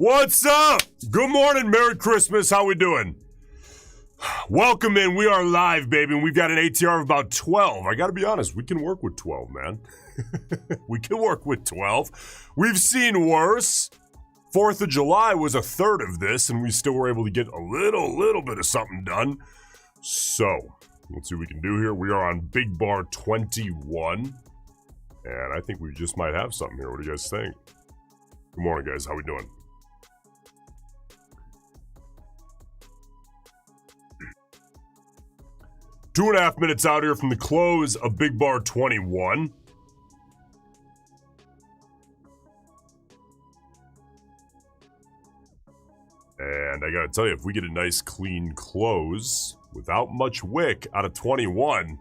What's up? Good morning, Merry Christmas. How we doing? Welcome in. We are live, baby, and we've got an ATR of about 12. I gotta be honest, we can work with 12, man. We can work with 12. We've seen worse. 4th of July was a third of this, and we still were able to get a little bit of something done. So, let's see what we can do here. We are on Big Bar 21, and I think we just might have something here. What do you guys think? Good morning, guys. How we doing? Two and a half minutes out here from the close of Big Bar 21. And I gotta tell you, if we get a nice clean close without much wick out of 21,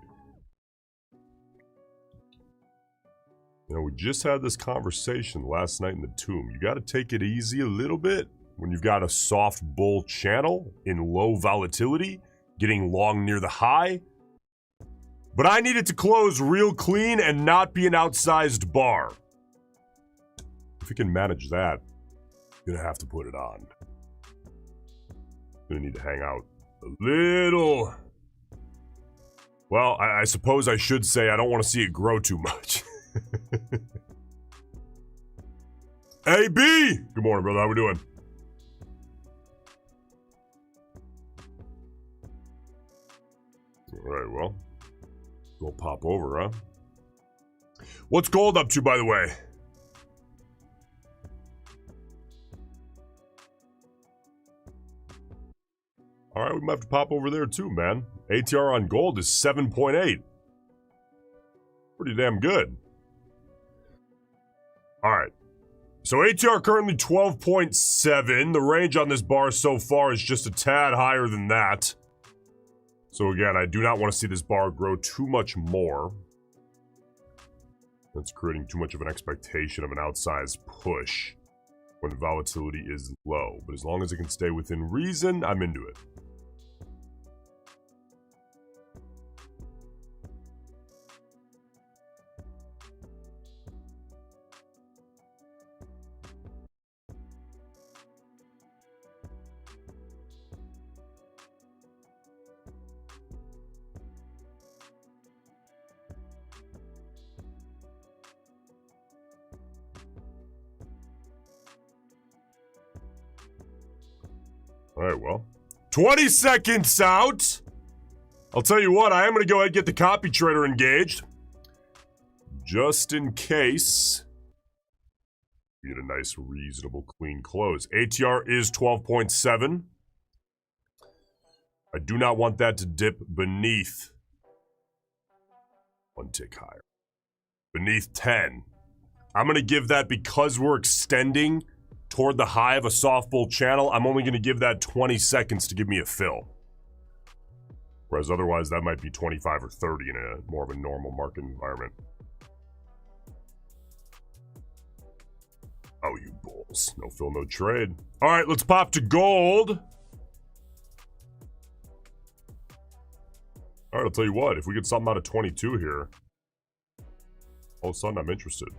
you know, we just had this conversation last night in the tomb. You gotta take it easy a little bit when you've got a soft bull channel in low volatility, getting long near the high. But I need it to close real clean and not be an outsized bar. If we can manage that, I'm gonna have to put it on. Gonna need to hang out a little. Well, I suppose I should say I don't want to see it grow too much. Hey, B! Good morning, brother. How we doing? All right, well. We'll pop over, huh? What's gold up to, by the way? All right, we might have to pop over there too, man. ATR on gold is 7.8. Pretty damn good. All right. So ATR currently 12.7. The range on this bar so far is just a tad higher than that. So again, I do not want to see this bar grow too much more. That's creating too much of an expectation of an outsized push when the volatility is low. But as long as it can stay within reason, I'm into it. All right, well, 20 seconds out. I'll tell you what, I am going to go ahead and get the copy trader engaged. Just in case. Get a nice, reasonable, clean close. ATR is 12.7. I do not want that to dip beneath. One tick higher. Beneath 10. I'm going to give that, because we're extending toward the high of a soft bull channel, I'm only going to give that 20 seconds to give me a fill. Whereas otherwise, that might be 25 or 30 in a more of a normal market environment. Oh, you bulls. No fill, no trade. All right, let's pop to gold. All right, I'll tell you what. If we get something out of 22 here, all of a sudden I'm interested.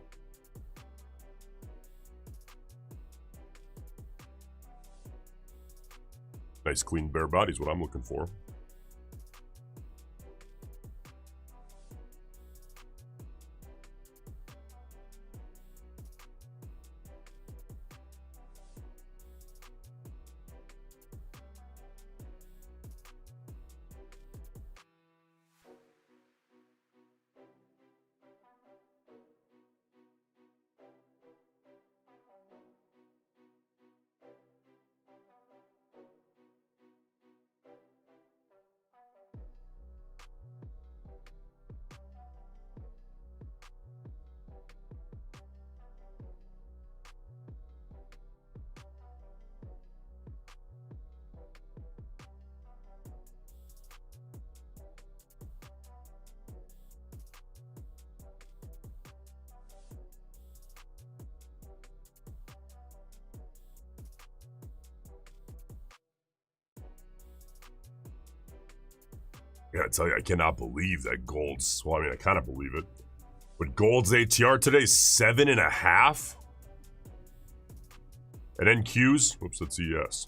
Nice clean bare body is what I'm looking for. I gotta tell you, I cannot believe that gold's, well, I mean, I kind of believe it, but gold's ATR today is 7.5? And NQs, whoops, that's ES.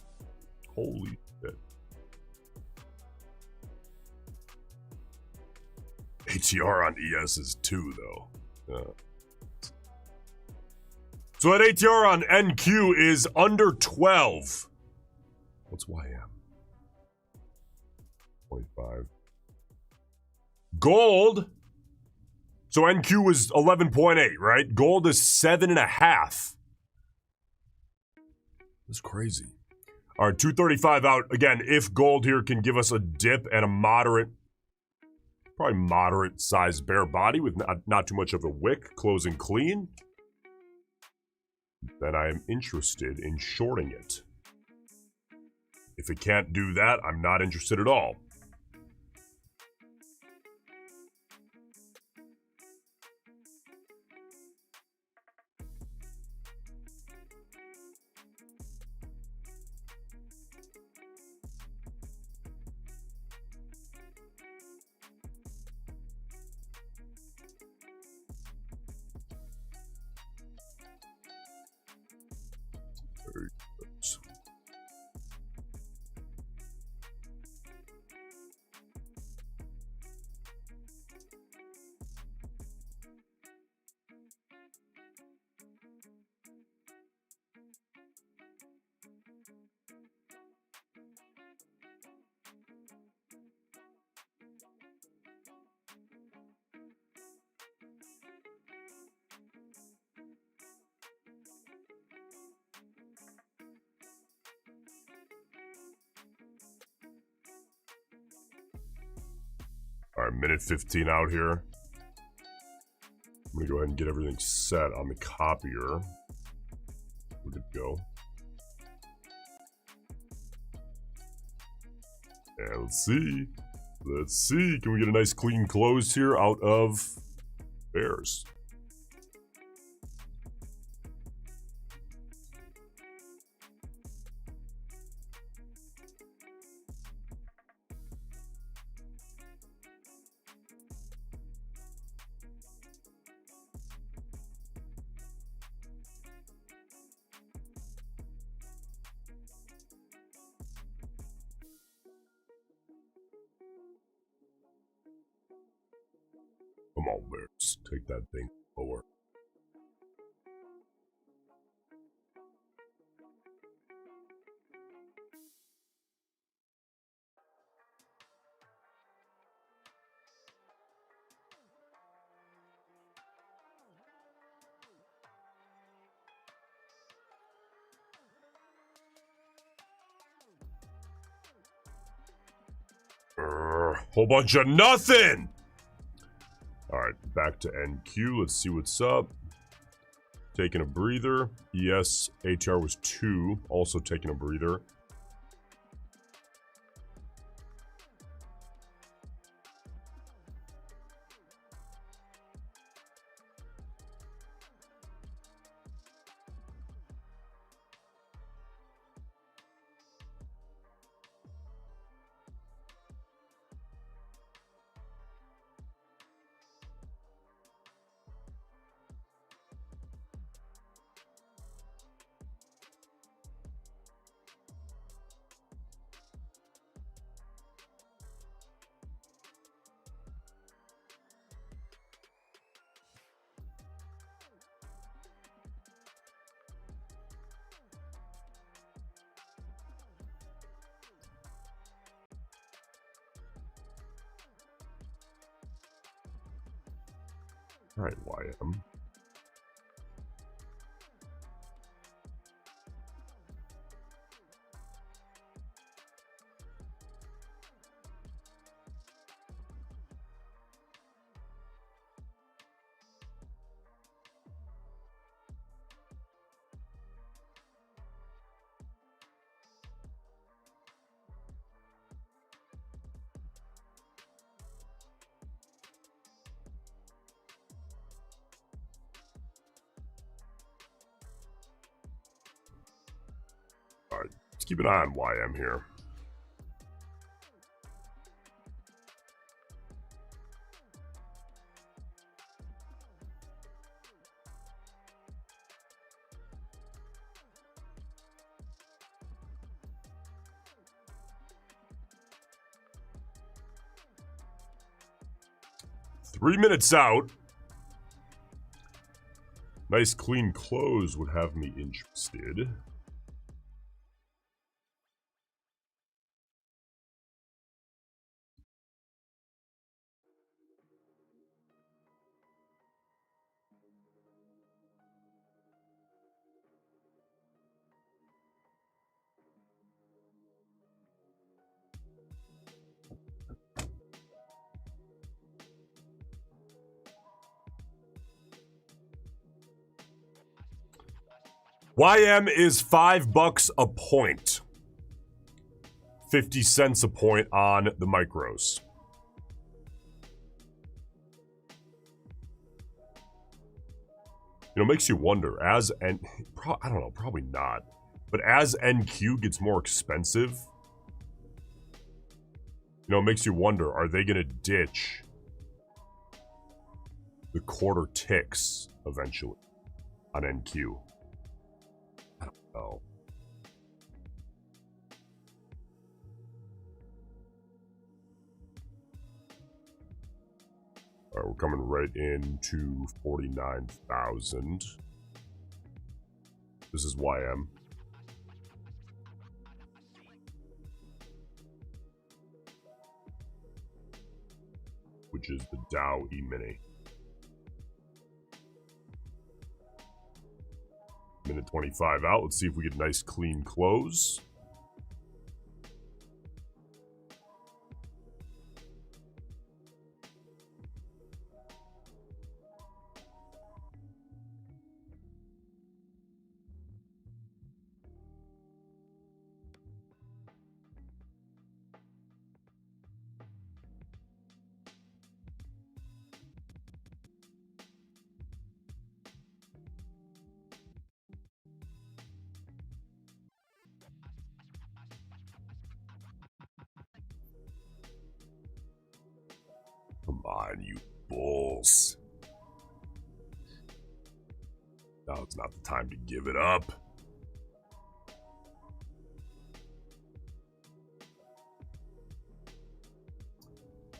Holy shit. ATR on ES is 2, though. So that ATR on NQ is under 12. What's YM? 0.5. Gold. So NQ was 11.8, right? Gold is 7.5. That's crazy. All right, 235 out. Again, if gold here can give us a dip and a moderate, probably moderate sized bare body with not too much of a wick, closing clean, then I am interested in shorting it. If it can't do that, I'm not interested at all. Very good. All right, minute 15 out here. I'm gonna go ahead and get everything set on the copier. We're good to go. And let's see. Let's see. Can we get a nice clean close here out of bears? Come on, bears. Take that thing lower. Whole bunch of nothing! Alright, back to NQ. Let's see what's up. Taking a breather. ES, ATR was 2. Also taking a breather. Alright, YM. Alright, let's keep an eye on YM here. 3 minutes out. Nice clean close would have me interested. YM is $5 a point. 50 cents a point on the micros. You know, it makes you wonder, I don't know, probably not. But as NQ gets more expensive, you know, it makes you wonder, are they going to ditch the quarter ticks eventually on NQ? I don't know. All right, we're coming right into 49,000. This is YM. Which is the Dow E-mini. Minute 25 out. Let's see if we get a nice clean close. Come on, you bulls. Now it's not the time to give it up.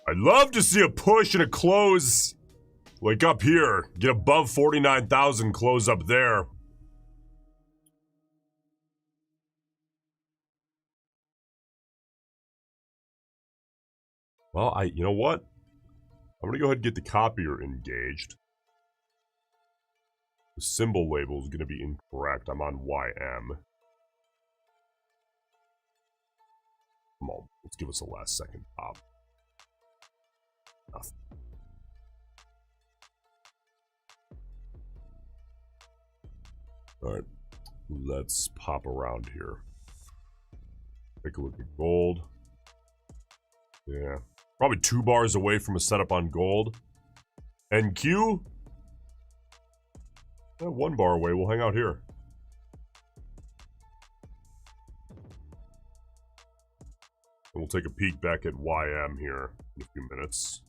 I'd love to see a push and a close like up here. Get above 49,000, close up there. Well, you know what? I'm going to go ahead and get the copier engaged. The symbol label is going to be incorrect. I'm on YM. Come on, let's give us a last second pop. Nothing. Alright, let's pop around here. Take a look at gold. Yeah. Probably 2 bars away from a setup on gold. NQ? 1 bar away. We'll hang out here. And we'll take a peek back at YM here in a few minutes.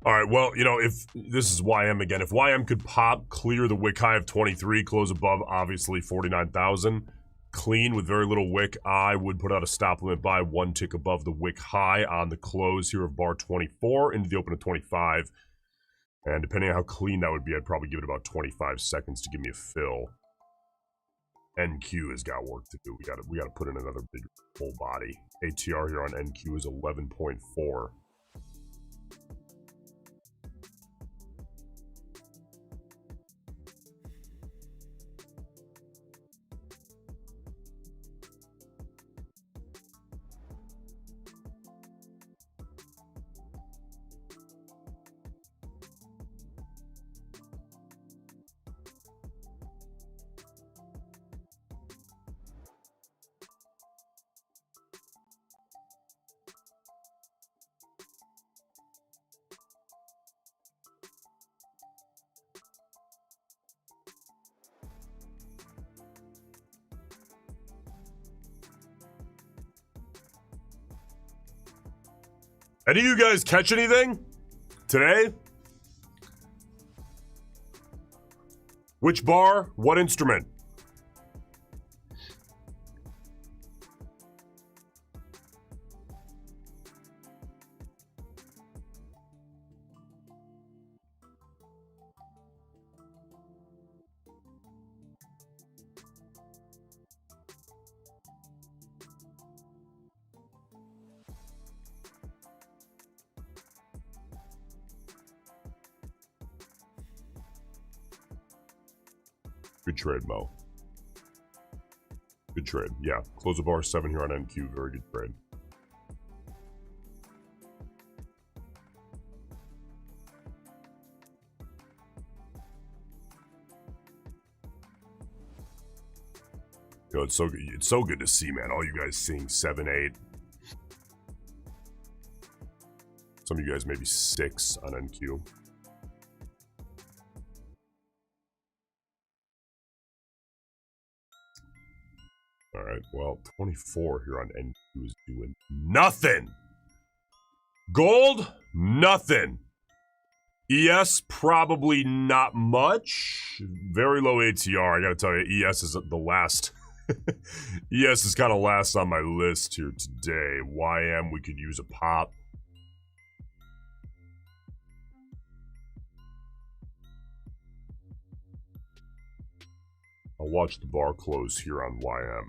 All right, well, you know, if this is YM again, if YM could pop, clear the wick high of 23, close above, obviously, 49,000, clean with very little wick, I would put out a stop limit buy 1 tick above the wick high on the close here of bar 24 into the open of 25. And depending on how clean that would be, I'd probably give it about 25 seconds to give me a fill. NQ has got work to do. We gotta put in another big full body. ATR here on NQ is 11.4. Any of you guys catch anything today? Which bar? What instrument? Good trade, Mo. Good trade. Yeah, close a bar 7 here on NQ. Very good trade. Yo, it's so good. It's so good to see, man. All you guys seeing 7, 8. Some of you guys maybe 6 on NQ. All right, well, 24 here on NQ is doing nothing. Gold, nothing. ES, probably not much. Very low ATR. I gotta tell you, ES is the last. ES is kind of last on my list here today. YM, we could use a pop. I'll watch the bar close here on YM.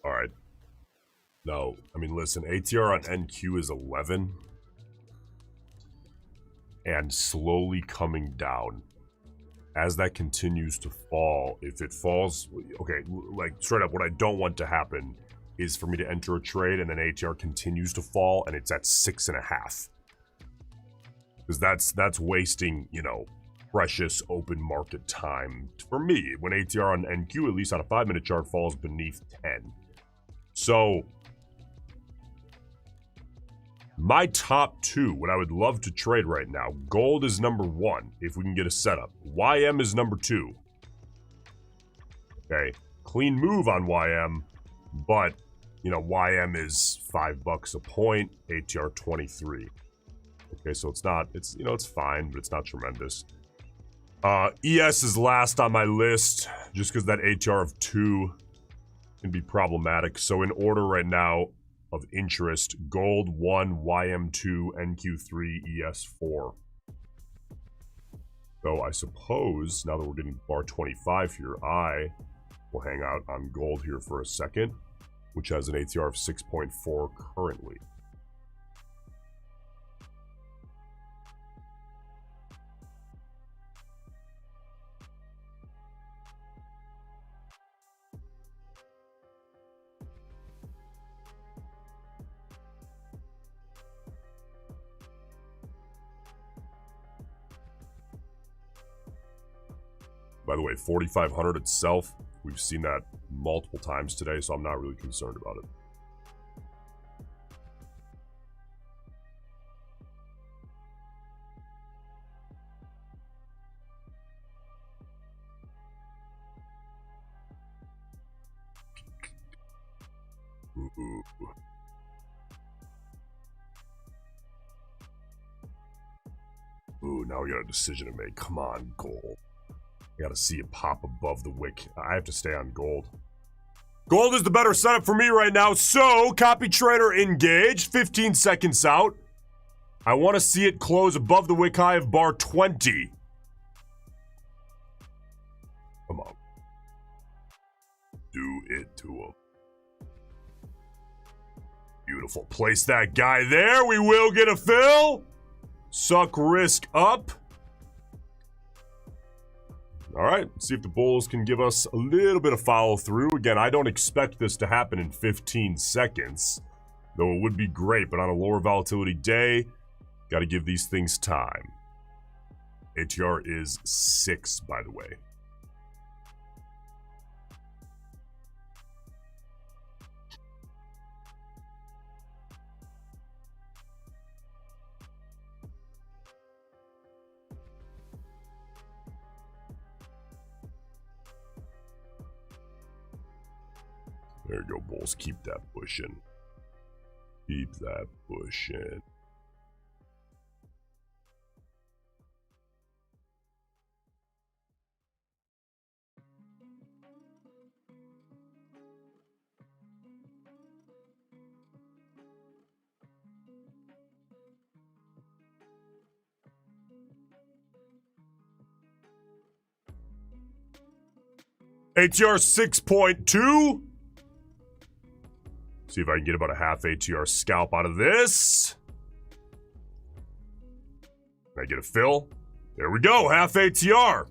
All right. No, I mean, listen, ATR on NQ is 11 and slowly coming down. As that continues to fall, if it falls, okay, like straight up, what I don't want to happen is for me to enter a trade and then ATR continues to fall and it's at 6.5. Because that's wasting, you know, precious open market time for me when ATR on NQ, at least on a 5-minute chart, falls beneath 10. So my top two, what I would love to trade right now, gold is number 1 if we can get a setup. YM is number 2. Okay, clean move on YM, but you know, YM is $5 a point, ATR 23. Okay, so it's not, it's, you know, it's fine, but it's not tremendous. ES is last on my list, just because that ATR of 2 can be problematic. So in order right now of interest, gold 1, YM 2, NQ 3, ES 4. So I suppose, now that we're getting bar 25 here, I will hang out on gold here for a second, which has an ATR of 6.4 currently. By the way, 4,500 itself, we've seen that multiple times today, so I'm not really concerned about it. Ooh. Ooh, now we got a decision to make. Come on, gold. I gotta see it pop above the wick. I have to stay on gold. Gold is the better setup for me right now, so copy trader engaged, 15 seconds out. I want to see it close above the wick high of bar 20. Come on. Do it to him. Beautiful. Place that guy there. We will get a fill. Suck risk up. All right, see if the bulls can give us a little bit of follow through. Again, I don't expect this to happen in 15 seconds, though it would be great, but on a lower volatility day, got to give these things time. ATR is 6, by the way. There you go, bulls. Keep that pushing. Keep that pushing. ATR 6.2. See if I can get about a half ATR scalp out of this. Can I get a fill? There we go, half ATR.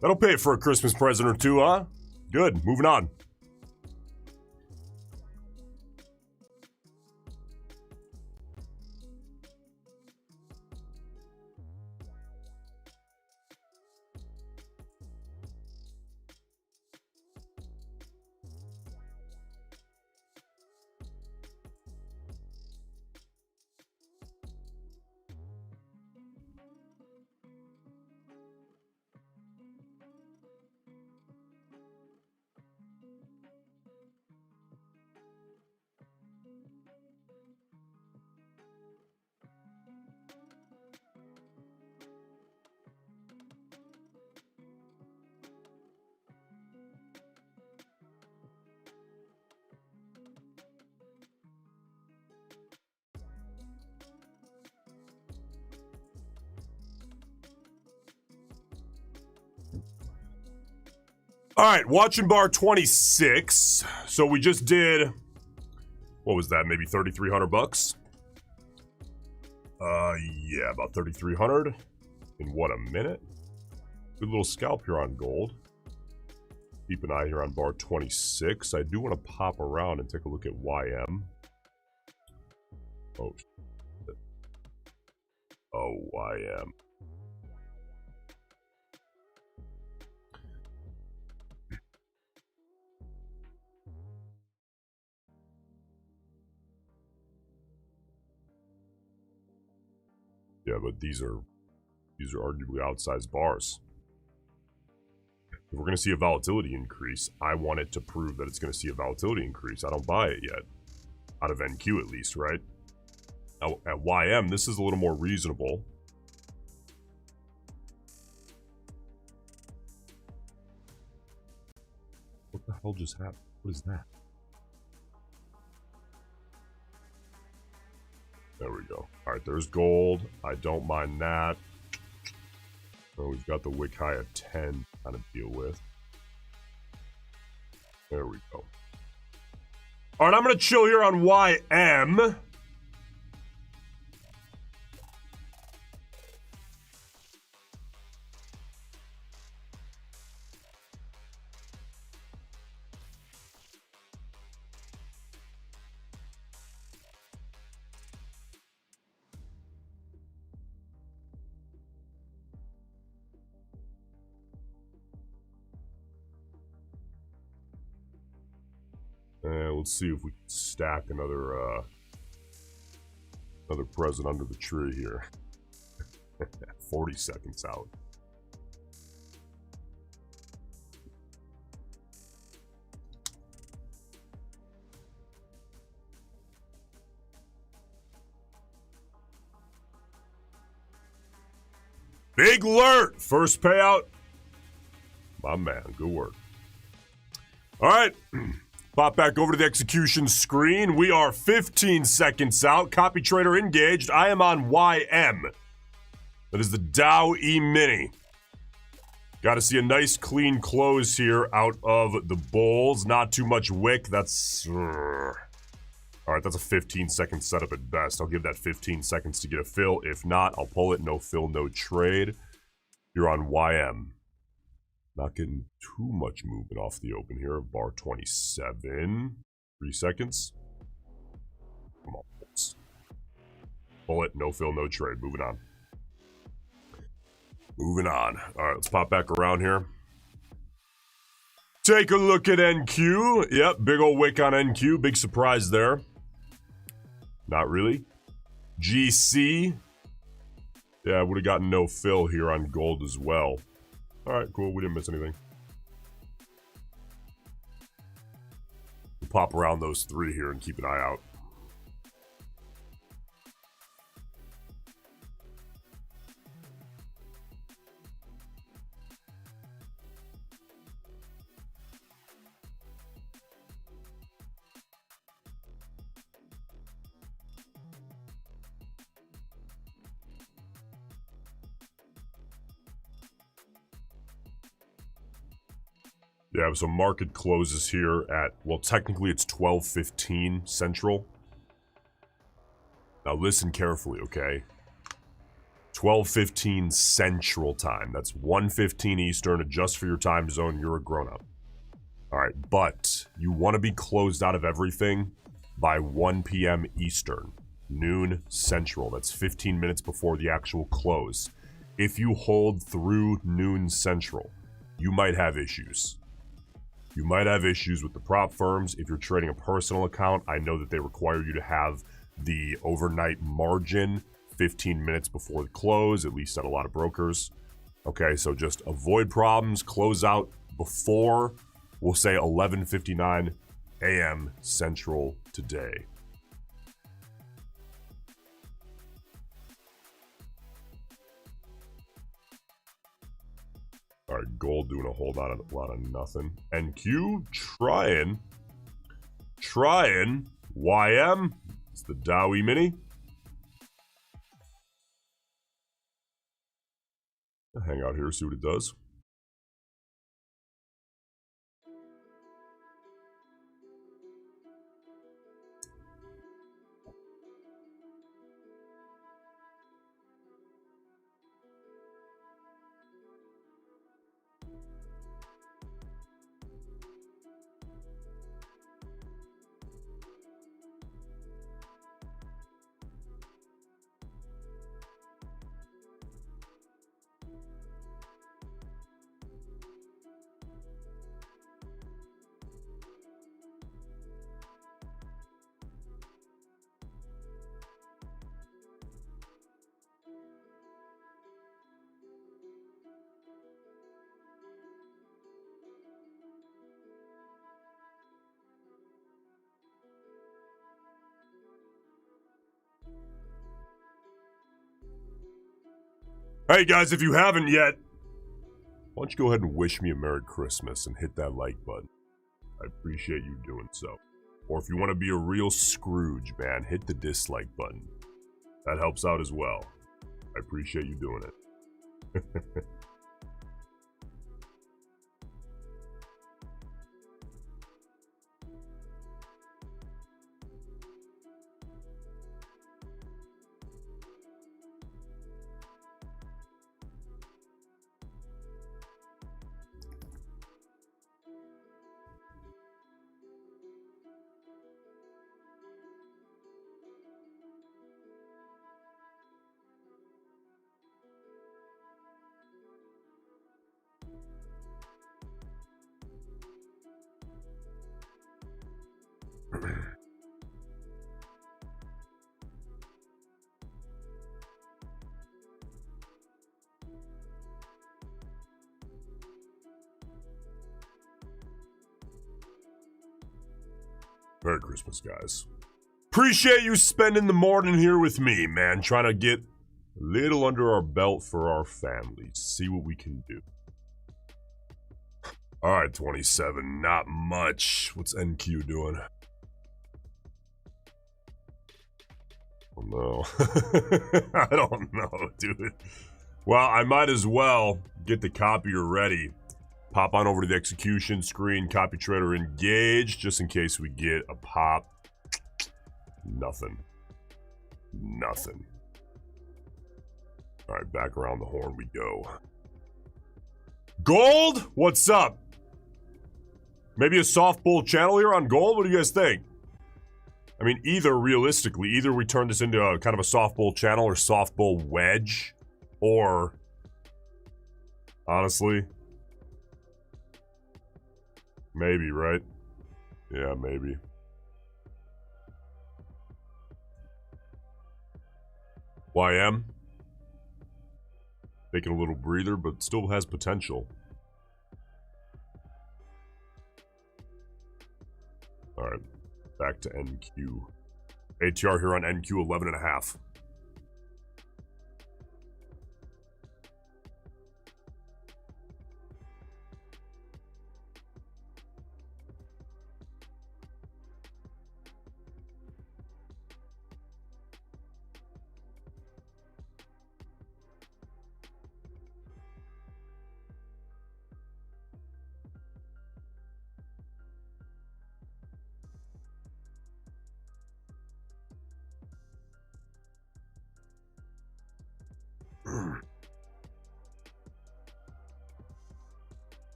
That'll pay for a Christmas present or two, huh? Good, moving on. All right, watching bar 26. So we just did, what was that? Maybe 3,300 bucks. Yeah, about 3,300 in what, a minute? Good little scalp here on gold. Keep an eye here on bar 26. I do want to pop around and take a look at YM. Oh, shit. Oh, YM. Yeah, but these are arguably outsized bars. If we're going to see a volatility increase, I want it to prove that it's going to see a volatility increase. I don't buy it yet. Out of NQ at least, right? Now, at YM, this is a little more reasonable. What the hell just happened? What is that? There we go. All right, there's gold. I don't mind that. Oh, we've got the wick high at 10 kind of deal with. There we go. All right, I'm going to chill here on YM. Let's see if we can stack another present under the tree here. 40 seconds out. Big alert! First payout. My man, good work. All right. Pop back over to the execution screen. We are 15 seconds out. Copy trader engaged. I am on YM. That is the Dow E-mini. Got to see a nice clean close here out of the bulls. Not too much wick. That's... All right, that's a 15-second setup at best. I'll give that 15 seconds to get a fill. If not, I'll pull it. No fill, no trade. You're on YM. Not getting too much movement off the open here. Bar 27. 3 seconds. Come on, bulls. Pull it. No fill, no trade. Moving on. Moving on. All right, let's pop back around here. Take a look at NQ. Yep, big old wick on NQ. Big surprise there. Not really. GC. Yeah, I would have gotten no fill here on gold as well. All right, cool. We didn't miss anything. We'll pop around those three here and keep an eye out. Yeah, so market closes here at, well, technically it's 12:15 Central. Now listen carefully, okay? 12:15 Central Time. That's 1:15 Eastern. Adjust for your time zone. You're a grown-up. All right, but you want to be closed out of everything by 1 p.m. Eastern, noon Central. That's 15 minutes before the actual close. If you hold through noon Central, you might have issues. You might have issues with the prop firms. If you're trading a personal account, I know that they require you to have the overnight margin 15 minutes before the close, at least at a lot of brokers. Okay, so just avoid problems. Close out before, we'll say 11:59 a.m. Central today. All right, gold doing a whole lot of nothing. NQ trying. YM. It's the Dow E-mini. I'll hang out here, see what it does. Hey guys, if you haven't yet, why don't you go ahead and wish me a Merry Christmas and hit that like button. I appreciate you doing so. Or if you want to be a real Scrooge, man, hit the dislike button. That helps out as well. I appreciate you doing it. Merry Christmas, guys. Appreciate you spending the morning here with me, man. Trying to get a little under our belt for our families. See what we can do. Alright, 27. Not much. What's NQ doing? Oh, no. I don't know, dude. Well, I might as well get the copier ready. Pop on over to the execution screen, copy trader engaged, just in case we get a pop. Nothing. Nothing. All right, back around the horn we go. Gold? What's up? Maybe a soft bull channel here on gold? What do you guys think? I mean, either realistically, either we turn this into a kind of a soft bull channel or soft bull wedge, or honestly, maybe, right? Yeah, maybe. YM. Taking a little breather, but still has potential. Alright, back to NQ. ATR here on NQ 11.5.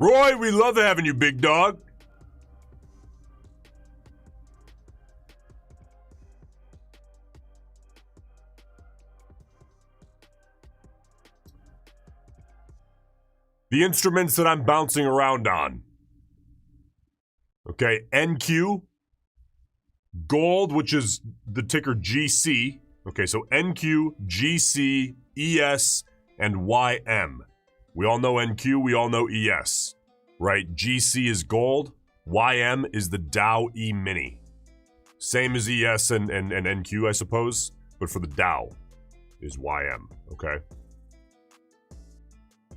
Roy, we love having you, big dog. The instruments that I'm bouncing around on. Okay, NQ, gold, which is the ticker GC. Okay, so NQ, GC, ES, and YM. We all know NQ, we all know ES, right? GC is gold, YM is the Dow E-mini. Same as ES and NQ, I suppose, but for the Dow is YM, okay?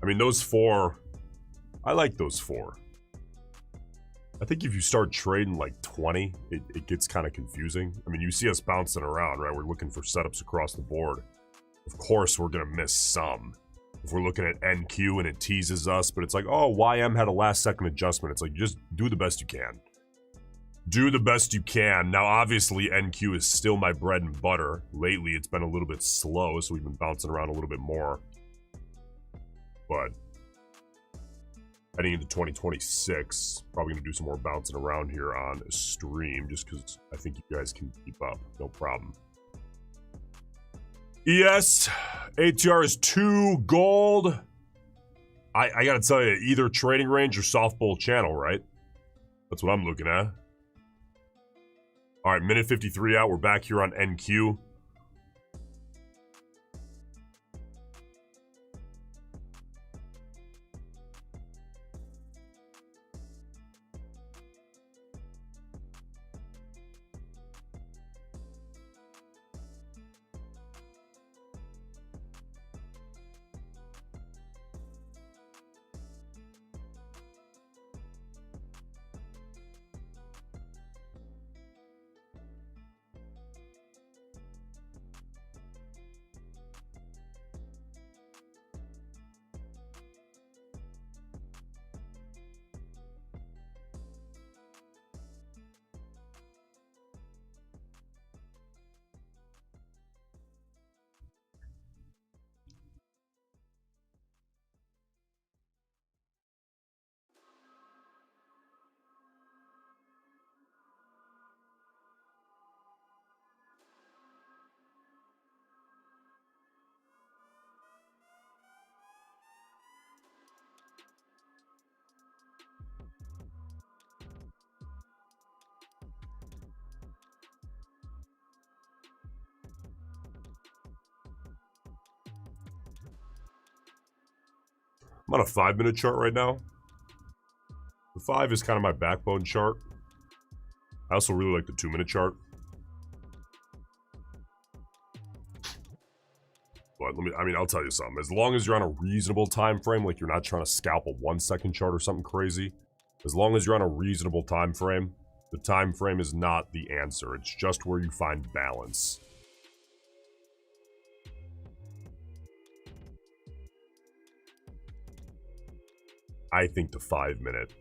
I mean, those four, I like those four. I think if you start trading like 20, it gets kind of confusing. I mean, you see us bouncing around, right? We're looking for setups across the board. Of course, we're going to miss some. If we're looking at NQ and it teases us, but it's like, oh, YM had a last second adjustment. It's like, just do the best you can. Do the best you can. Now, obviously, NQ is still my bread and butter. Lately, it's been a little bit slow, so we've been bouncing around a little bit more. But heading into 2026, probably going to do some more bouncing around here on stream, just because I think you guys can keep up. No problem. ES, ATR is 2 gold. I gotta tell you, either trading range or soft bull channel, right? That's what I'm looking at. All right, minute 53 out. We're back here on NQ. I'm on a 5-minute chart right now. The 5 is kind of my backbone chart. I also really like the 2-minute chart. But I'll tell you something. As long as you're on a reasonable time frame, like you're not trying to scalp a 1-second chart or something crazy, as long as you're on a reasonable time frame, the time frame is not the answer. It's just where you find balance. I think the 5-minute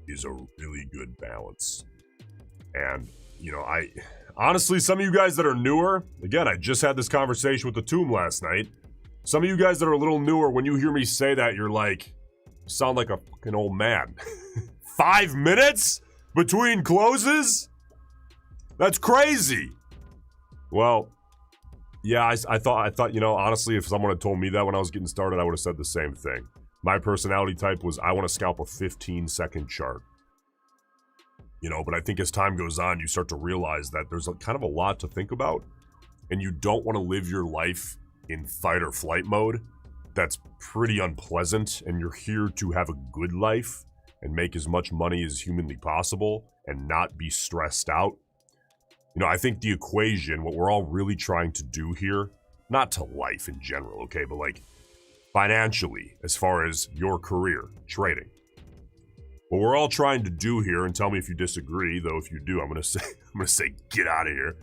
is a really good balance. And, you know, honestly, some of you guys that are newer, again, I just had this conversation with the Tomb last night. Some of you guys that are a little newer, when you hear me say that, you're like, you sound like a fucking old man. 5 minutes between closes? That's crazy. Well, yeah, I thought, you know, honestly, if someone had told me that when I was getting started, I would have said the same thing. My personality type was, I want to scalp a 15-second chart. You know, but I think as time goes on, you start to realize that there's kind of a lot to think about, and you don't want to live your life in fight or flight mode. That's pretty unpleasant, and you're here to have a good life and make as much money as humanly possible and not be stressed out. You know, I think the equation, what we're all really trying to do here, not to life in general, okay, but like financially, as far as your career, trading. What we're all trying to do here, and tell me if you disagree, though if you do, I'm gonna say get out of here.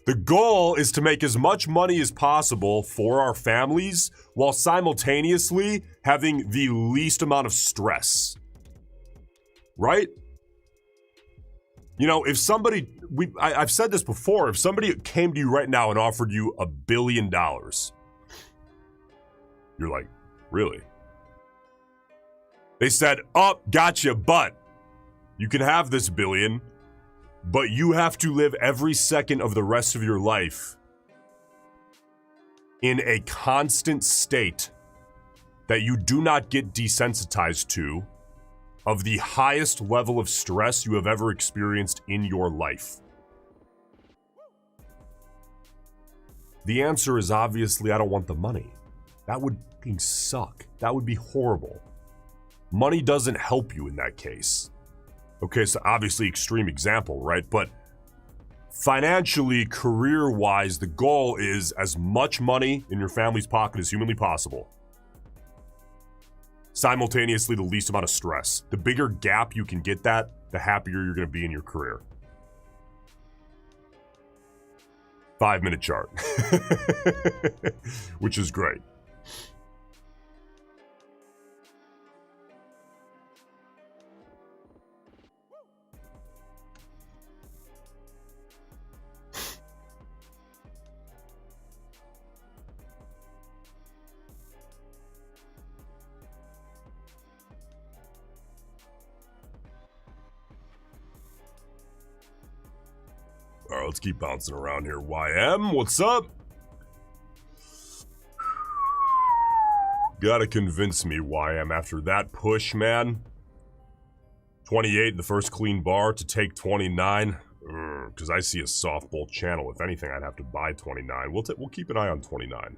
The goal is to make as much money as possible for our families while simultaneously having the least amount of stress. Right? You know, if somebody, I've said this before, if somebody came to you right now and offered you $1 billion, you're like, really? They said, oh, gotcha, but you can have this billion, but you have to live every second of the rest of your life in a constant state that you do not get desensitized to of the highest level of stress you have ever experienced in your life. The answer is obviously, I don't want the money. That would fucking suck. That would be horrible. Money doesn't help you in that case. Okay, so obviously extreme example, right? But financially, career-wise, the goal is as much money in your family's pocket as humanly possible. Simultaneously, the least amount of stress. The bigger gap you can get that, the happier you're going to be in your career. 5-minute chart. Which is great. All right, let's keep bouncing around here. YM, what's up? Gotta convince me, YM, after that push, man. 28, the first clean bar to take 29. Because I see a soft bull channel. If anything, I'd have to buy 29. We'll keep an eye on 29.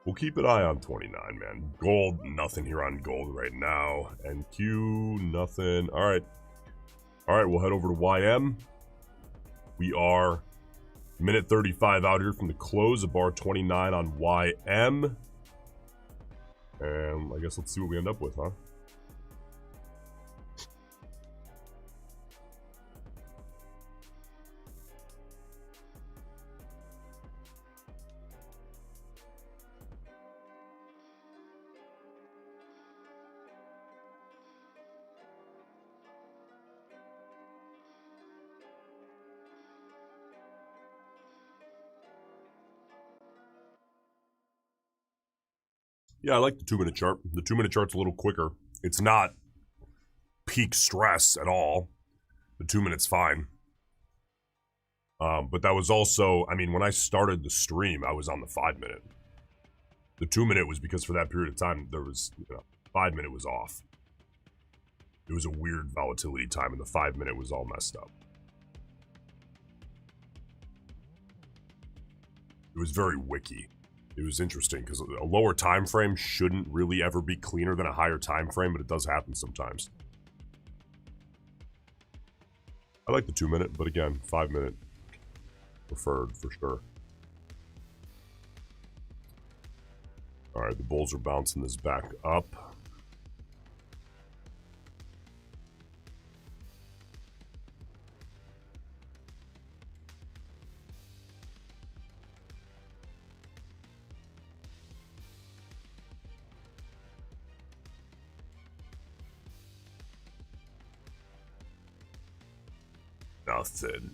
We'll keep an eye on 29, man. Gold, nothing here on gold right now. NQ, nothing. All right. All right, we'll head over to YM. We are minute 35 out here from the close of bar 29 on YM. And I guess let's see what we end up with, huh? Yeah, I like the 2-minute chart. The 2-minute chart's a little quicker. It's not peak stress at all. The 2 minutes fine. But that was also, I mean, when I started the stream, I was on the 5-minute. The 2-minute was because for that period of time, there was, 5-minute was off. It was a weird volatility time, and the 5-minute was all messed up. It was very wicky. it was interesting because a lower time frame shouldn't really ever be cleaner than a higher time frame, but it does happen sometimes. I like the 2 minute, but again, 5 minute preferred for sure. All right, the bulls are bouncing this back up. Nothing.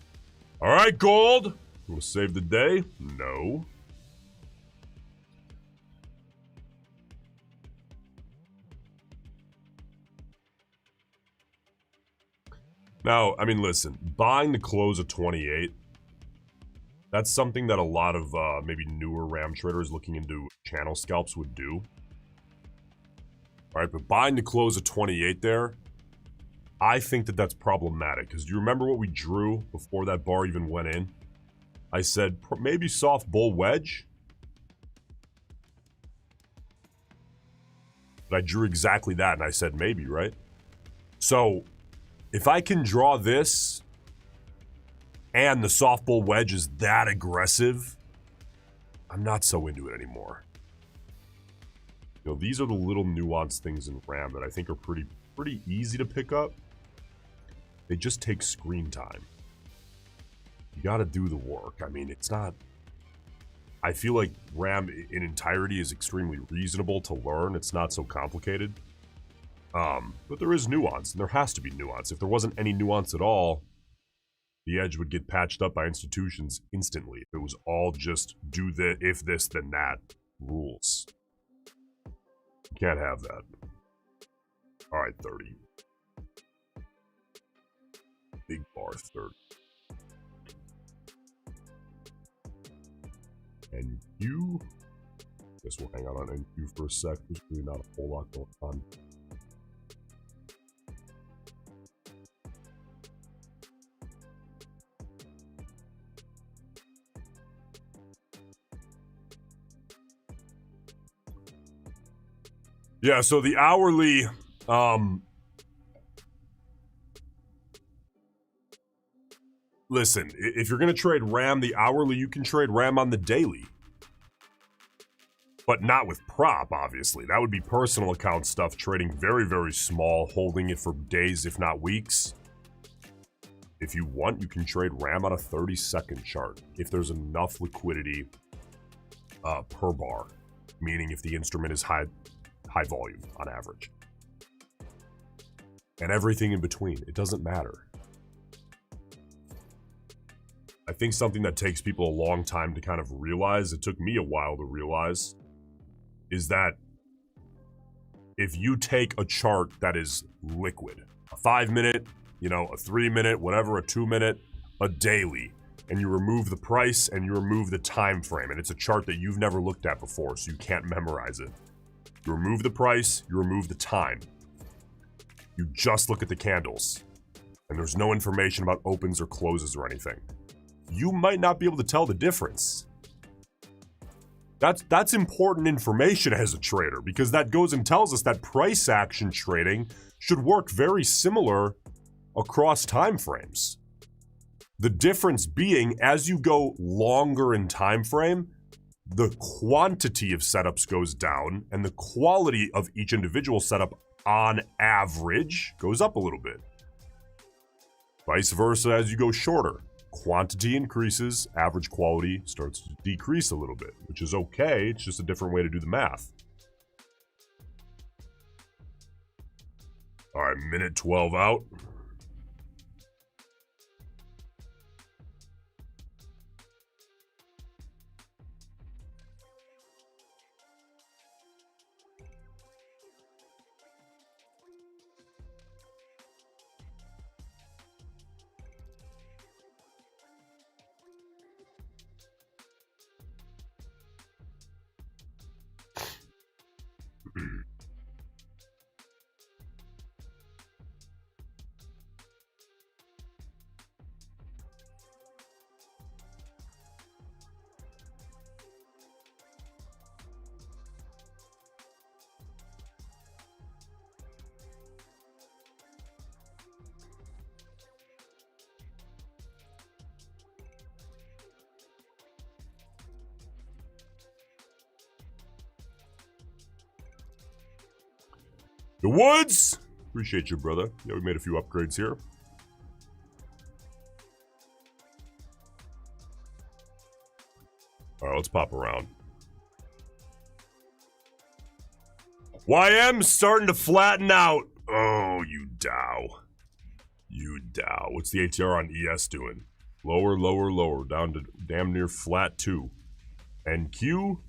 All right, gold. Want to save the day? No. Now, I mean, listen, buying the close of 28, that's something that a lot of maybe newer RAM traders looking into channel scalps would do. All right, but buying the close of 28 there, I think that that's problematic because do you remember what we drew before that bar even went in? I said maybe soft bull wedge. But I drew exactly that and I said maybe, right? So if I can draw this and the soft bull wedge is that aggressive, I'm not so into it anymore. You know, these are the little nuanced things in RAM that I think are pretty easy to pick up. They just take screen time. You got to do the work. I mean, it's not... I feel like RAM in entirety is extremely reasonable to learn. It's not so complicated. But there is nuance, and there has to be nuance. If there wasn't any nuance at all, the edge would get patched up by institutions instantly. If it was all just do the if this, then that rules. You can't have that. All right, 30. Big bar 30. And you, guess we'll hang out on NQ for a sec. There's really not a whole lot going on. Yeah, so the hourly, listen, if you're going to trade RAM, the hourly, you can trade RAM on the daily. But not with prop, obviously. That would be personal account stuff, trading very, very small, holding it for days, if not weeks. If you want, you can trade RAM on a 30-second chart if there's enough liquidity per bar, meaning if the instrument is high volume on average. And everything in between. It doesn't matter. I think something that takes people a long time to kind of realize, it took me a while to realize, is that if you take a chart that is liquid, a 5-minute, you know, a 3-minute, whatever, a 2-minute, a daily, and you remove the price and you remove the time frame, and it's a chart that you've never looked at before, so you can't memorize it. You remove the price, you remove the time. You just look at the candles, and there's no information about opens or closes or anything. You might not be able to tell the difference. That's important information as a trader, because that goes and tells us that price action trading should work very similar across time frames. The difference being, as you go longer in time frame, the quantity of setups goes down and the quality of each individual setup on average goes up a little bit. Vice versa, as you go shorter, quantity increases, average quality starts to decrease a little bit, which is okay. It's just a different way to do the math. All right, minute 12 out. The Woods! Appreciate you, brother. Yeah, we made a few upgrades here. All right, let's pop around. YM starting to flatten out. Oh, you Dow. You Dow. What's the ATR on ES doing? Lower, lower, lower. Down to damn near flat 2. NQ.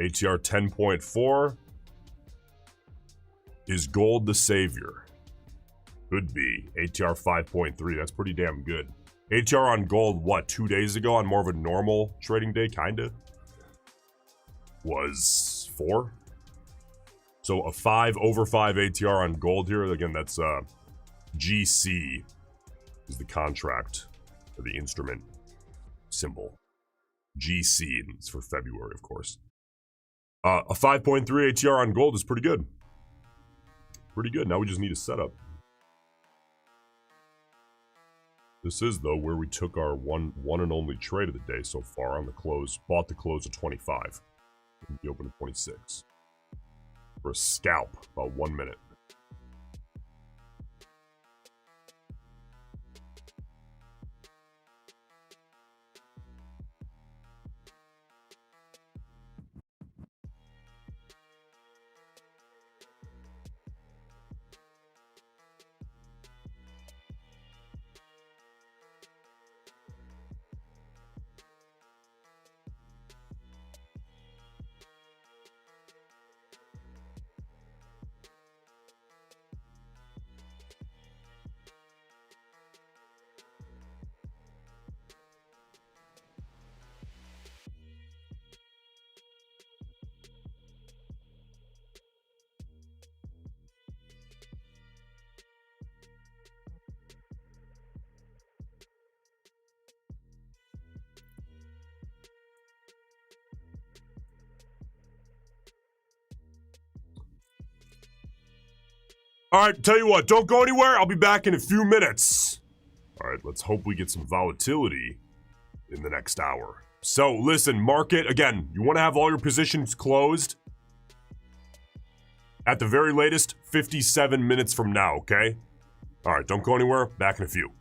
ATR 10.4. Is gold the savior? Could be. ATR 5.3. That's pretty damn good. ATR on gold, what, 2 days ago on more of a normal trading day, kinda? Was 4? So a 5 over 5 ATR on gold here. Again, that's GC is the contract or the instrument symbol. GC, and it's for February, of course. A 5.3 ATR on gold is pretty good. Pretty good. Now we just need a setup. This is, though, where we took our one and only trade of the day so far on the close. Bought the close at 25. We opened at 26. For a scalp, about 1 minute. All right, tell you what, don't go anywhere. I'll be back in a few minutes. All right, let's hope we get some volatility in the next hour. So, listen, market, again, you want to have all your positions closed at the very latest 57 minutes from now, okay? All right, don't go anywhere. Back in a few.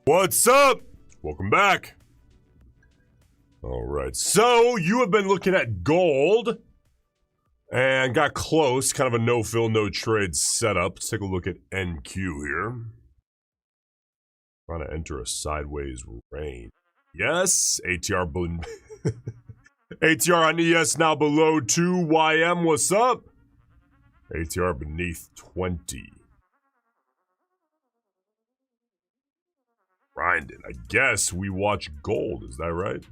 What's up? Welcome back. All right, so you have been looking at gold and got close, kind of a no-fill, no-trade setup. Let's take a look at NQ here. Trying to enter a sideways range. Yes, ATR ATR on ES now below 2. YM, what's up? ATR beneath 20. Grinding. I guess we watch gold, is that right?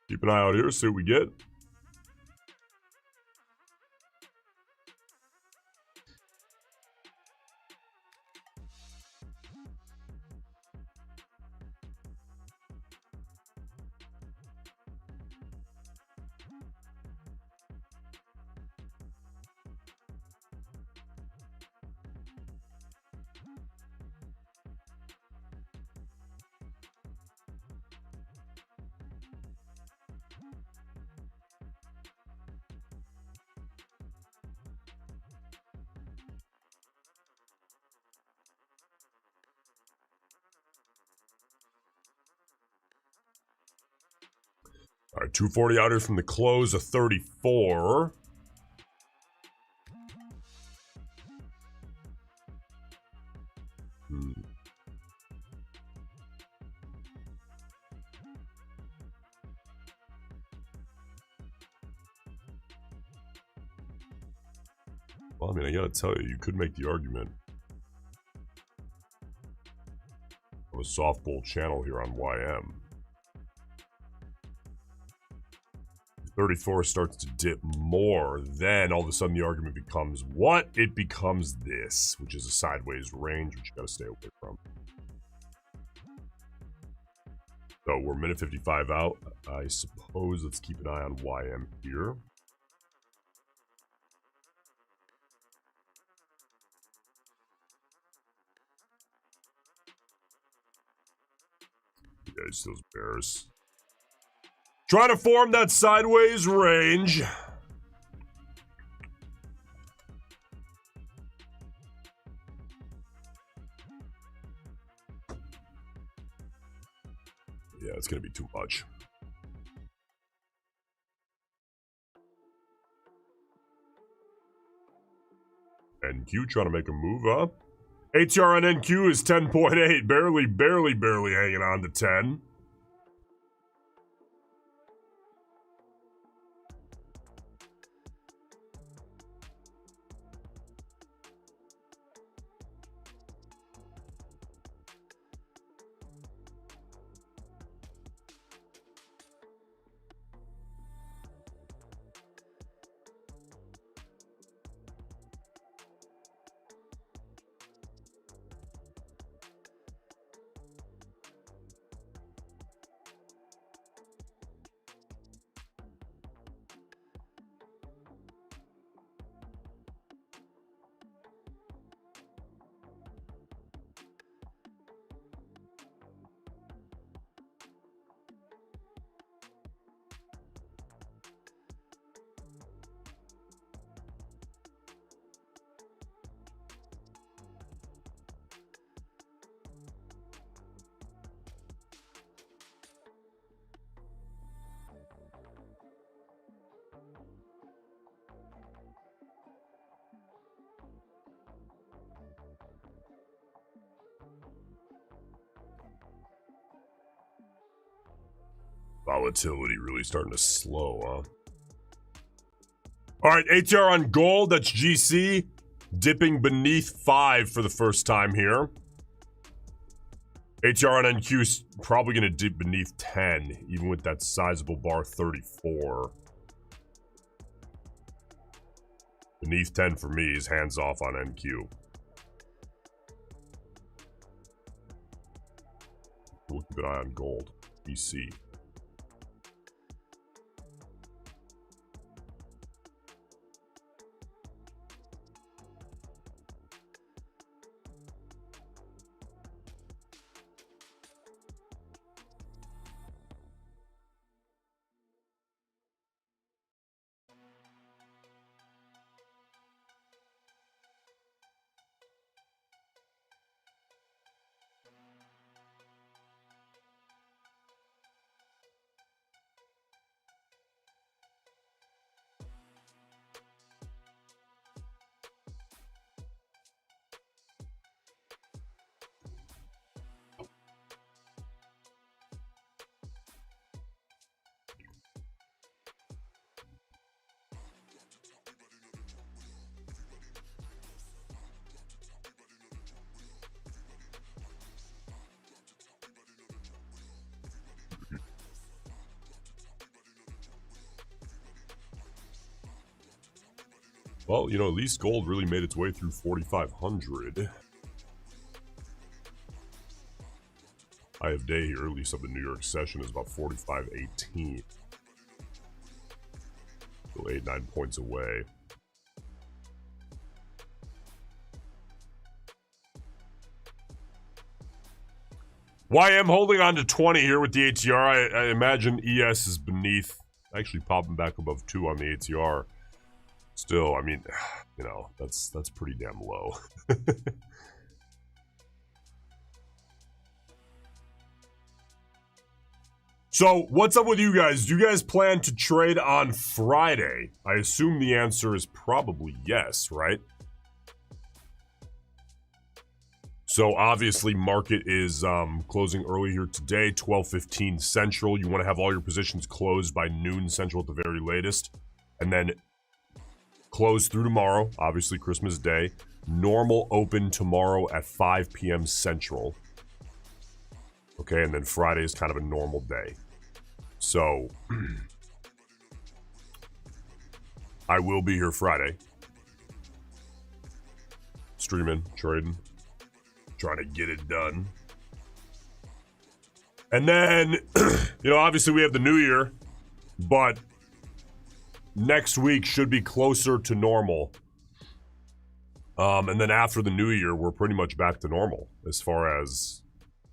Keep an eye out here, see what we get. All right, 240 out here from the close of 34. Well, I mean, I gotta tell you, you could make the argument of a soft bull channel here on YM. 34 starts to dip more, then all of a sudden the argument becomes what? It becomes this, which is a sideways range, which you gotta stay away from. So we're minute 55 out. I suppose let's keep an eye on YM here. Yeah, it's those bears. Trying to form that sideways range. Yeah, it's going to be too much. NQ trying to make a move, huh? ATR on NQ is 10.8. Barely hanging on to 10. Volatility really starting to slow, huh? All right, ATR on gold, that's GC, dipping beneath 5 for the first time here. ATR on NQ is probably going to dip beneath 10, even with that sizable bar 34. Beneath 10 for me is hands off on NQ. We'll keep an eye on gold, BC. Well, you know, at least gold really made its way through 4,500. High of day here, at least of the New York session, is about 45.18. Still 8-9 points away. YM holding on to 20 here with the ATR. I imagine ES is beneath, actually popping back above 2 on the ATR. Still, I mean, you know, that's pretty damn low. So, what's up with you guys? Do you guys plan to trade on Friday? I assume the answer is probably yes, right? So, obviously, market is closing early here today, 12:15 Central. You want to have all your positions closed by noon Central at the very latest. And then close through tomorrow, obviously Christmas Day. Normal open tomorrow at 5 p.m. Central. Okay, and then Friday is kind of a normal day. So, I will be here Friday. Streaming, trading, trying to get it done. And then, you know, obviously we have the new year, but next week should be closer to normal. And then after the new year, we're pretty much back to normal as far as,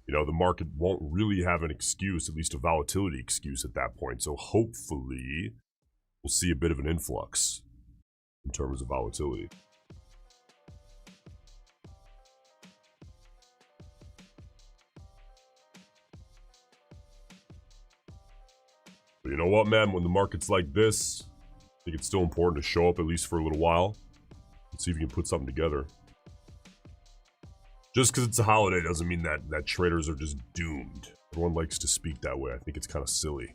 you know, the market won't really have an excuse, at least a volatility excuse at that point. So hopefully we'll see a bit of an influx in terms of volatility. But you know what, man? When the market's like this, I think it's still important to show up at least for a little while and see if you can put something together. Just because it's a holiday doesn't mean that traders are just doomed. Everyone likes to speak that way. I think it's kind of silly.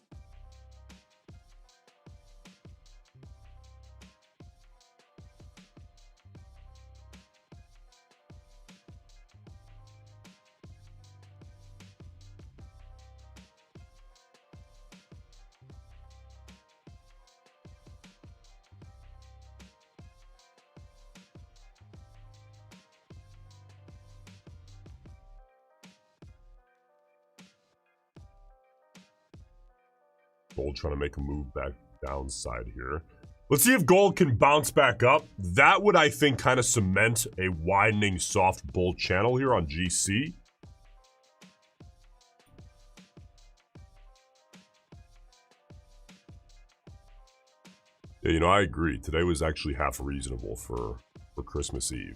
Gold trying to make a move back downside here. Let's see if gold can bounce back up. That would, I think, kind of cement a widening soft bull channel here on GC. Yeah, you know, I agree. Today was actually half reasonable for Christmas Eve.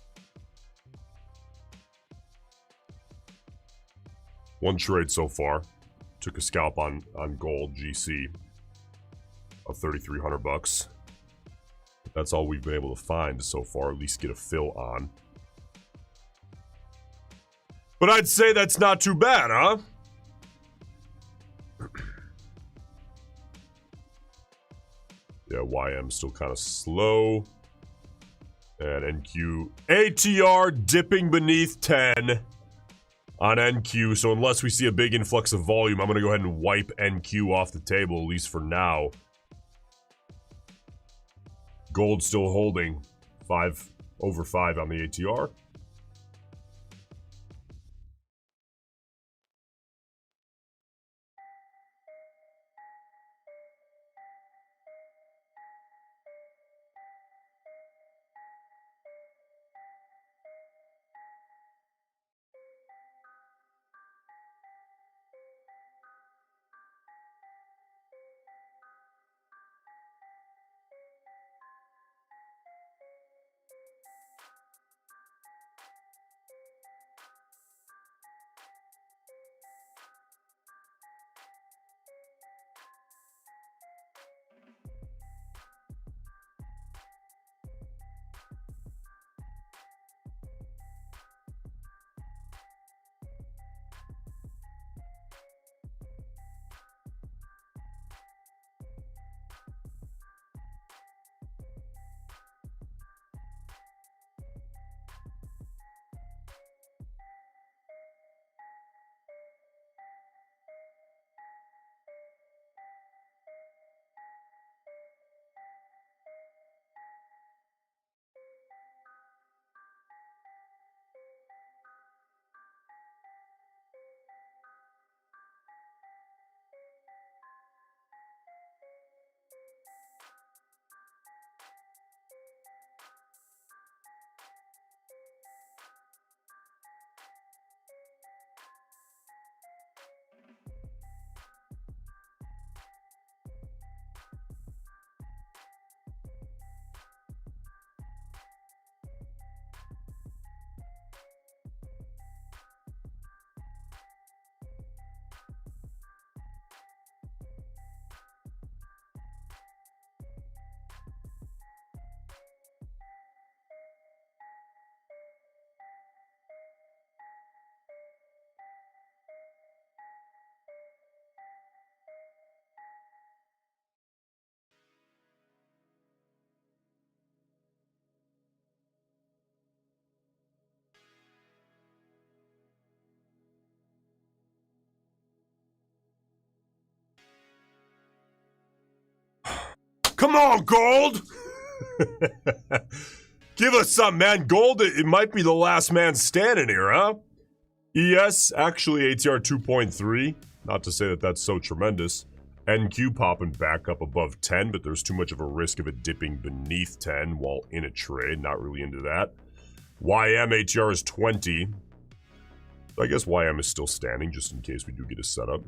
One trade so far. Took a scalp on gold GC of 3,300 bucks. That's all we've been able to find so far, at least get a fill on. But I'd say that's not too bad, huh? Yeah, YM still kind of slow. And NQ ATR dipping beneath 10 on NQ. So unless we see a big influx of volume, I'm going to go ahead and wipe NQ off the table, at least for now. Gold still holding over 5 on the ATR. Come on, gold! Give us some, man. Gold, it might be the last man standing here, huh? ES, actually ATR 2.3. Not to say that that's so tremendous. NQ popping back up above 10, but there's too much of a risk of it dipping beneath 10 while in a trade. Not really into that. YM ATR is 20. I guess YM is still standing just in case we do get a setup.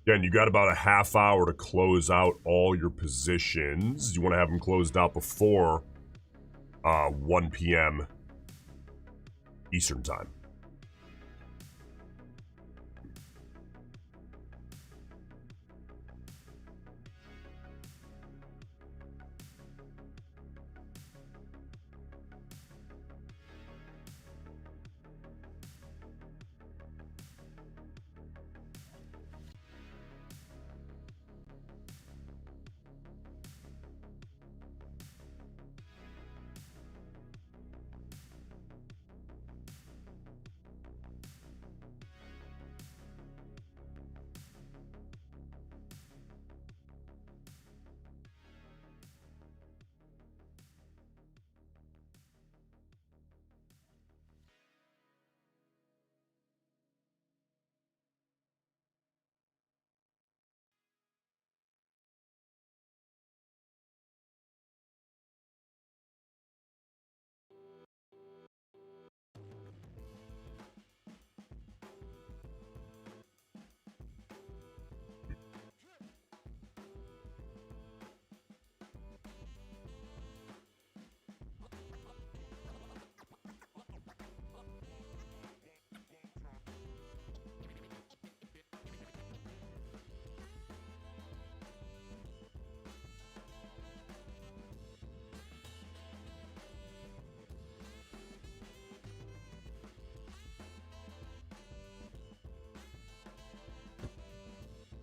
Again, you got about a half hour to close out all your positions. You want to have them closed out before 1 p.m. Eastern time.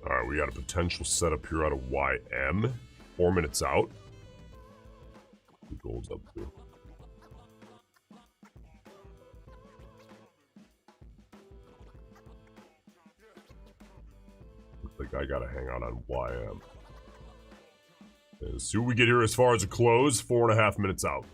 All right, we got a potential setup here out of YM. 4 minutes out. The gold's up too. Looks like I gotta hang out on YM. And see what we get here as far as a close. 4.5 minutes out.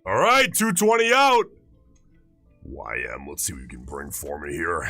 All right, 220 out. YM, let's see what you can bring for me here.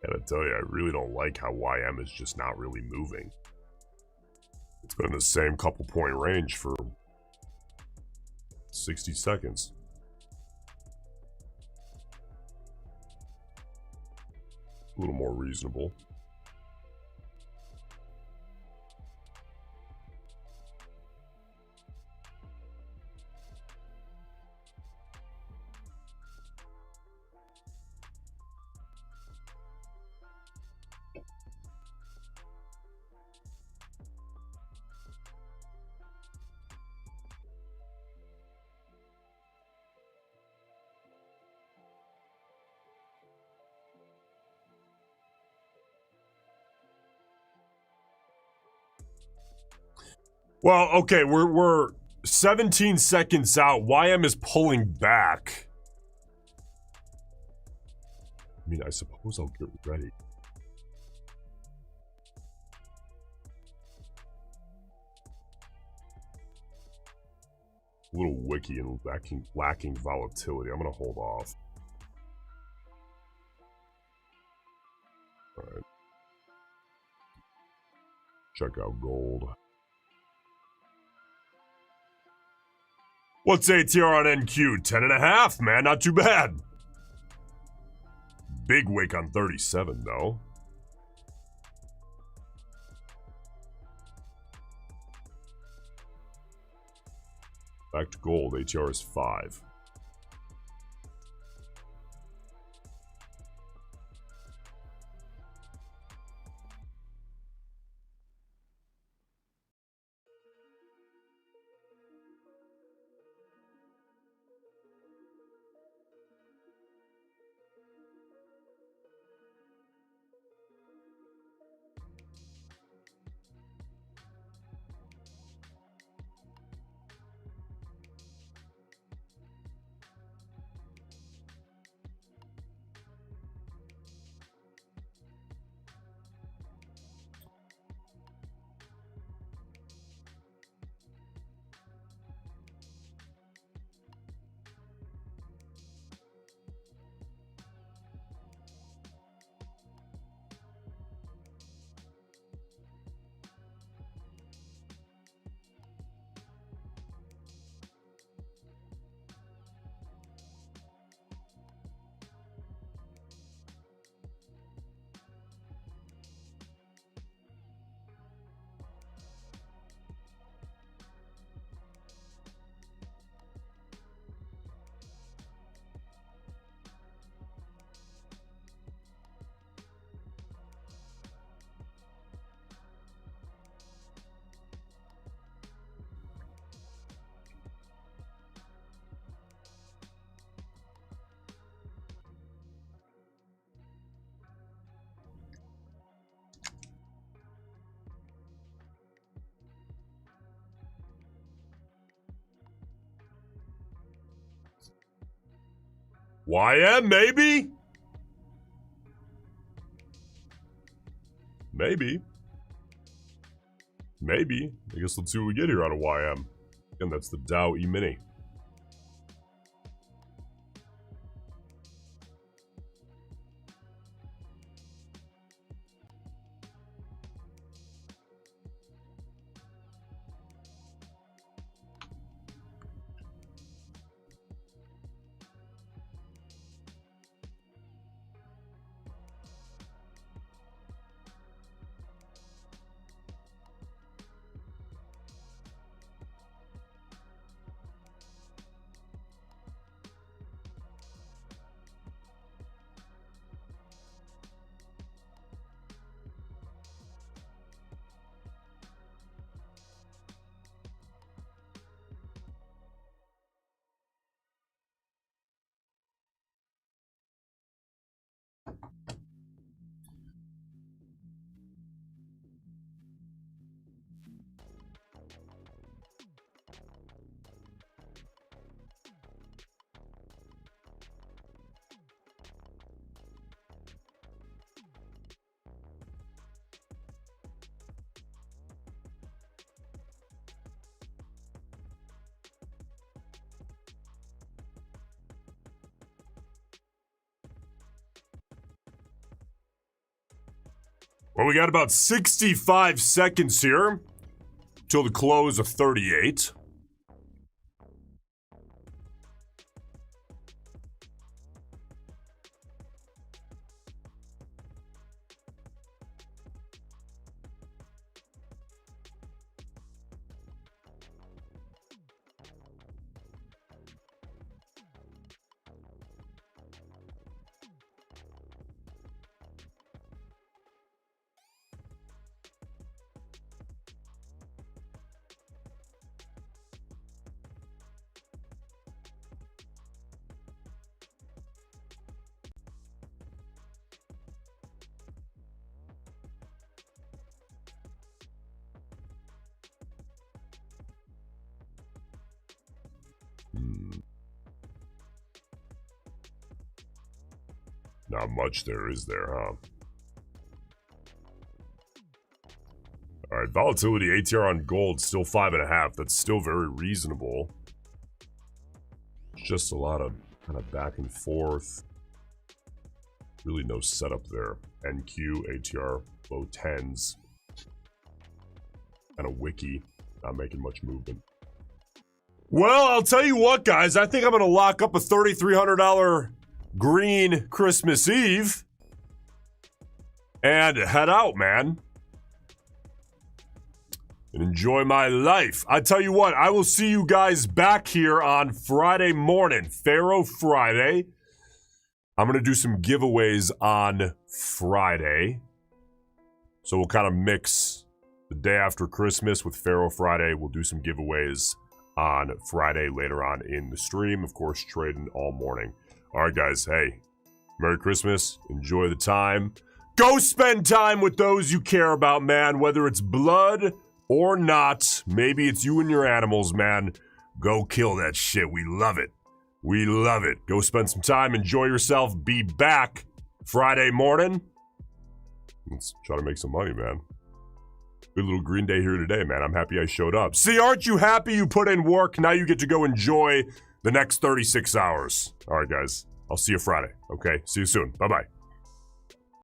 Gotta tell you, I really don't like how YM is just not really moving. It's been in the same couple point range for 60 seconds. A little more reasonable. Well, okay, we're 17 seconds out. YM is pulling back. I mean, I suppose I'll get ready. A little wicky and lacking volatility. I'm gonna hold off. All right. Check out gold. What's ATR on NQ? 10.5, man. Not too bad. Big wick on 37, though. Back to gold. ATR is 5. YM, maybe? Maybe. Maybe. I guess let's see what we get here out of YM. And that's the Dow E-mini. Well, we got about 65 seconds here till the close of 38. Not much there, is there, huh? All right, volatility ATR on gold still 5.5. That's still very reasonable. Just a lot of kind of back and forth. Really no setup there. NQ, ATR, low 10s. Kind of wiki, not making much movement. Well, I'll tell you what, guys. I think I'm going to lock up a $3,300 green Christmas Eve and head out, man, and enjoy my life. I tell you what, I will see you guys back here on Friday morning, Pharaoh Friday. I'm going to do some giveaways on Friday. So we'll kind of mix the day after Christmas with Pharaoh Friday. We'll do some giveaways on Friday later on in the stream. Of course, trading all morning. All right, guys. Hey, Merry Christmas. Enjoy the time. Go spend time with those you care about, man. Whether it's blood or not. Maybe it's you and your animals, man. Go kill that shit. We love it. We love it. Go spend some time. Enjoy yourself. Be back Friday morning. Let's try to make some money, man. Good little Green Day here today, man. I'm happy I showed up. See, aren't you happy you put in work? Now you get to go enjoy the next 36 hours. All right, guys. I'll see you Friday. Okay? See you soon. Bye-bye.